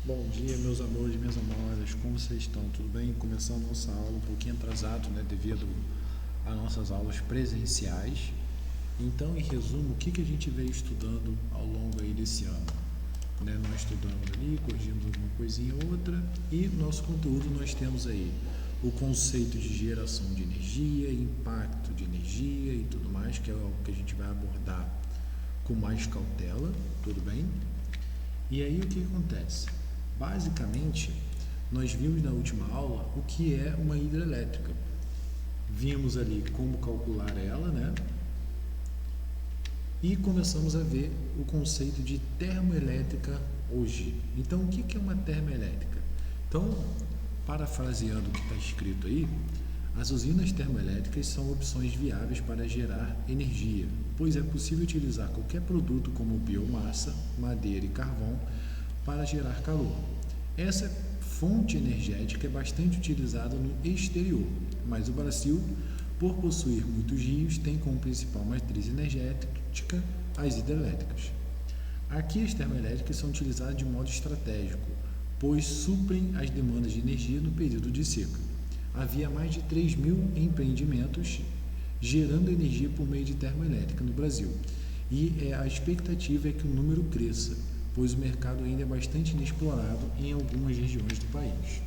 Bom dia, meus amores, minhas amoras, como vocês estão? Tudo bem? Começando a nossa aula um pouquinho atrasado, né, devido às nossas aulas presenciais. Então, em resumo, o que a gente veio estudando ao longo aí desse ano? Né, nós estudamos ali, corrigimos alguma coisinha ou outra, e nosso conteúdo nós temos aí o conceito de geração de energia, impacto de energia e tudo mais, que é algo que a gente vai abordar com mais cautela, tudo bem? E aí o que acontece? Basicamente, nós vimos na última aula o que é uma hidrelétrica. Vimos ali como calcular ela, né? E começamos a ver o conceito de termoelétrica hoje. Então, o que é uma termoelétrica? Então, parafraseando o que está escrito aí, as usinas termoelétricas são opções viáveis para gerar energia, pois é possível utilizar qualquer produto como biomassa, madeira e carvão para gerar calor. Essa fonte energética é bastante utilizada no exterior, mas o Brasil, por possuir muitos rios, tem como principal matriz energética as hidrelétricas. Aqui as termoelétricas são utilizadas de modo estratégico, pois suprem as demandas de energia no período de seca. Havia mais de 3.000 empreendimentos gerando energia por meio de termoelétrica no Brasil, e a expectativa é que o número cresça, pois o mercado ainda é bastante inexplorado em algumas regiões do país.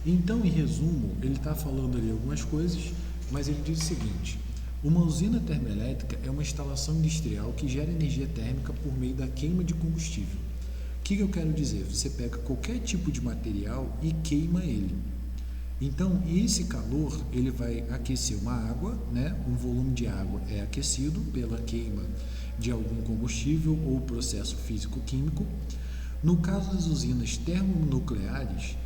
Então, em resumo, ele está falando ali algumas coisas, mas ele diz o seguinte: uma usina termoelétrica é uma instalação industrial que gera energia térmica por meio da queima de combustível. O que eu quero dizer? Você pega qualquer tipo de material e queima ele. Então, esse calor ele vai aquecer uma água, né? Um volume de água é aquecido pela queima de algum combustível ou processo físico-químico. No caso das usinas termonucleares,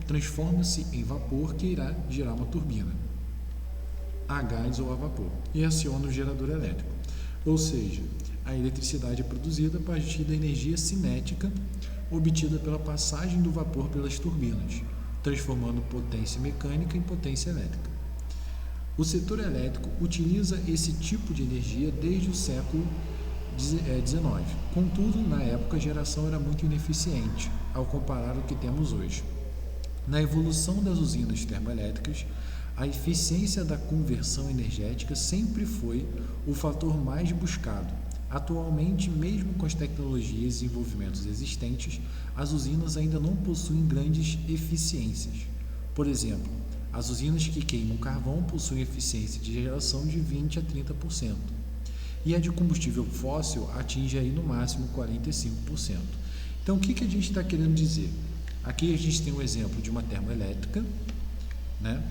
transforma-se em vapor que irá gerar uma turbina, a gás ou a vapor, e aciona o gerador elétrico. Ou seja, a eletricidade é produzida a partir da energia cinética obtida pela passagem do vapor pelas turbinas, transformando potência mecânica em potência elétrica. O setor elétrico utiliza esse tipo de energia desde o século XIX. Contudo, na época, a geração era muito ineficiente, ao comparar o que temos hoje. Na evolução das usinas termoelétricas, a eficiência da conversão energética sempre foi o fator mais buscado. Atualmente, mesmo com as tecnologias e desenvolvimentos existentes, as usinas ainda não possuem grandes eficiências. Por exemplo, as usinas que queimam carvão possuem eficiência de geração de 20 a 30%, e a de combustível fóssil atinge aí no máximo 45%. Então, o que a gente está querendo dizer? Aqui a gente tem um exemplo de uma termoelétrica, né?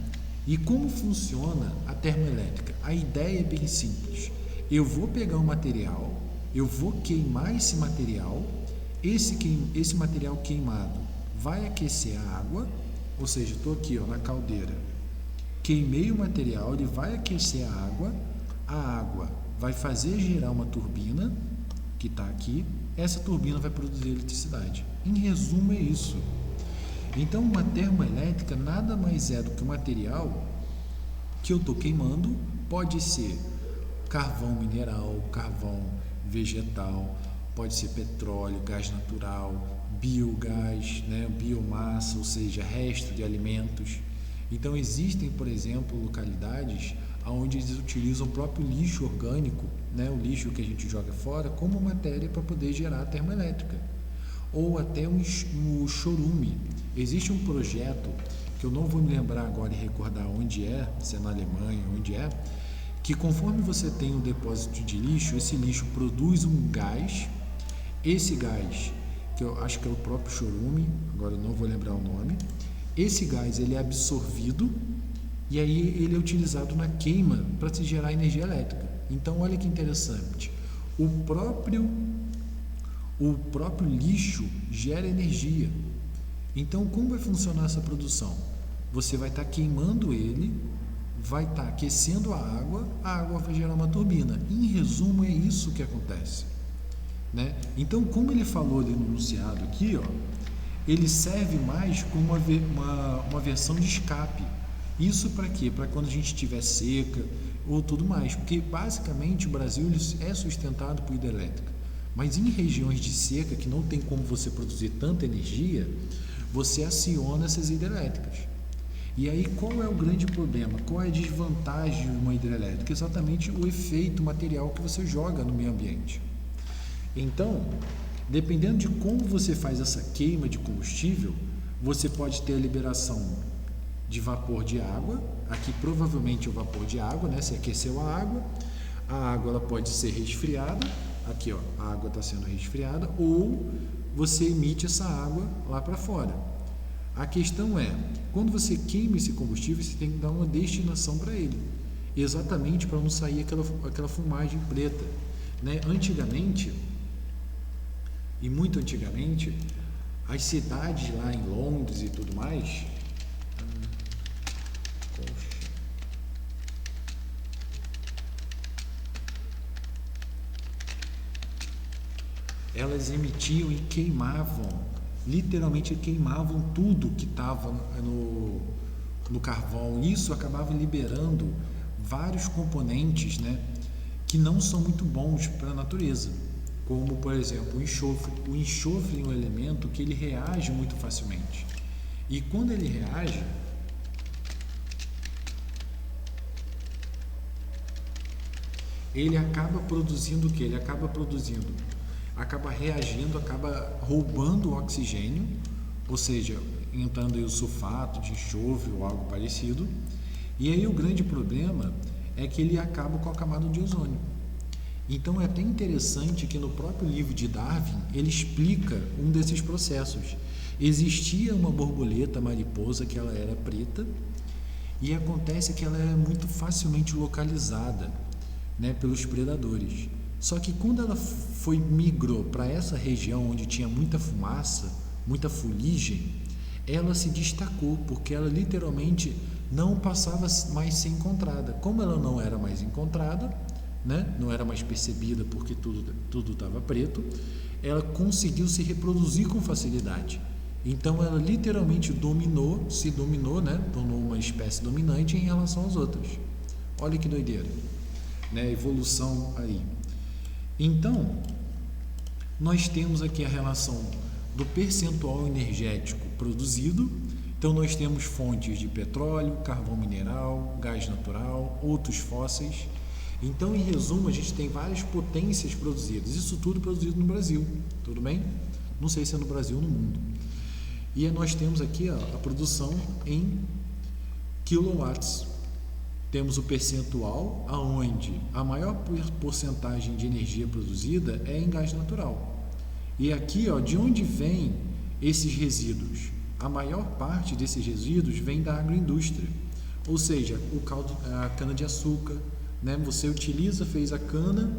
E como funciona a termoelétrica? A ideia é bem simples. Eu vou pegar um material, eu vou queimar esse material, esse material queimado vai aquecer a água, ou seja, estou aqui na caldeira, queimei o material, ele vai aquecer a água vai fazer girar uma turbina, que está aqui, essa turbina vai produzir eletricidade. Em resumo, é isso. Então, uma termoelétrica nada mais é do que um material que eu estou queimando, pode ser carvão mineral, carvão vegetal, pode ser petróleo, gás natural, biogás, né, biomassa, ou seja, resto de alimentos. Então, existem, por exemplo, localidades onde eles utilizam o próprio lixo orgânico, né, o lixo que a gente joga fora, como matéria para poder gerar termoelétrica. Ou até um chorume. Existe um projeto, que eu não vou me lembrar agora e recordar onde é, se é na Alemanha, onde é, que conforme você tem um depósito de lixo, esse lixo produz um gás, esse gás, que eu acho que é o próprio chorume, agora eu não vou lembrar o nome, esse gás ele é absorvido e aí ele é utilizado na queima para se gerar energia elétrica. Então, olha que interessante, o próprio lixo gera energia. Então, como vai funcionar essa produção? Você vai estar queimando ele, vai estar aquecendo a água vai gerar uma turbina. Em resumo, é isso que acontece, né? Então, como ele falou ali no enunciado aqui, ele serve mais como uma versão de escape. Isso para quê? Para quando a gente estiver seca ou tudo mais, porque basicamente o Brasil é sustentado por hidrelétrica. Mas em regiões de seca, que não tem como você produzir tanta energia, você aciona essas hidrelétricas. E aí qual é o grande problema? Qual é a desvantagem de uma hidrelétrica? Exatamente o efeito material que você joga no meio ambiente. Então, dependendo de como você faz essa queima de combustível, você pode ter a liberação de vapor de água. Aqui provavelmente é o vapor de água, né? Você aqueceu a água ela pode ser resfriada. Aqui, ó, a água está sendo resfriada, ou você emite essa água lá para fora. A questão é, quando você queima esse combustível, você tem que dar uma destinação para ele, exatamente para não sair aquela fumagem preta, né? Antigamente, e muito antigamente, as cidades lá em Londres e tudo mais, elas emitiam e queimavam, literalmente queimavam tudo que estava no carvão. Isso acabava liberando vários componentes, né, que não são muito bons para a natureza, como, por exemplo, o enxofre. O enxofre é um elemento que ele reage muito facilmente. E quando ele reage, ele acaba produzindo o que? Ele acaba reagindo, acaba roubando o oxigênio, ou seja, entrando aí o sulfato de enxofre ou algo parecido. E aí o grande problema é que ele acaba com a camada de ozônio. Então é até interessante que no próprio livro de Darwin ele explica um desses processos. Existia uma borboleta mariposa que ela era preta, e acontece que ela é muito facilmente localizada, né, pelos predadores. Só que quando ela migrou para essa região onde tinha muita fumaça, muita fuligem, ela se destacou, porque ela literalmente não passava mais ser encontrada. Como ela não era mais encontrada, né, não era mais percebida porque tudo estava preto, ela conseguiu se reproduzir com facilidade. Então ela literalmente se dominou, né, tornou uma espécie dominante em relação às outras. Olha que doideira, né, evolução aí. Então, nós temos aqui a relação do percentual energético produzido. Então, nós temos fontes de petróleo, carvão mineral, gás natural, outros fósseis. Então, em resumo, a gente tem várias potências produzidas. Isso tudo produzido no Brasil, tudo bem? Não sei se é no Brasil ou no mundo. E nós temos aqui a produção em quilowatts. Temos o percentual, aonde a maior porcentagem de energia produzida é em gás natural. E aqui, ó, de onde vem esses resíduos? A maior parte desses resíduos vem da agroindústria, ou seja, a cana-de-açúcar, né? Você fez a cana,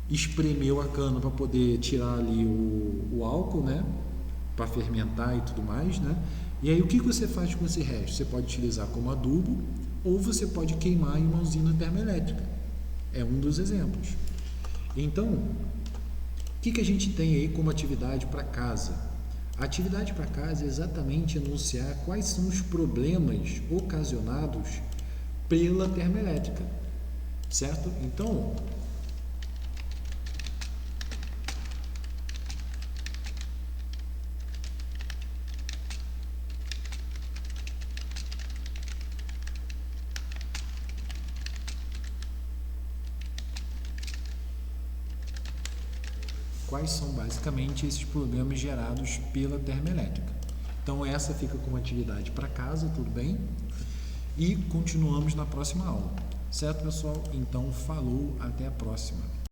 espremeu a cana para poder tirar ali o álcool, né, para fermentar e tudo mais, né? E aí o que você faz com esse resto? Você pode utilizar como adubo, ou você pode queimar em uma usina termoelétrica. É um dos exemplos. Então, o que a gente tem aí como atividade para casa? A atividade para casa é exatamente anunciar quais são os problemas ocasionados pela termoelétrica, certo? Então, quais são basicamente esses problemas gerados pela termoelétrica. Então essa fica como atividade para casa, tudo bem? E continuamos na próxima aula. Certo, pessoal? Então falou, até a próxima.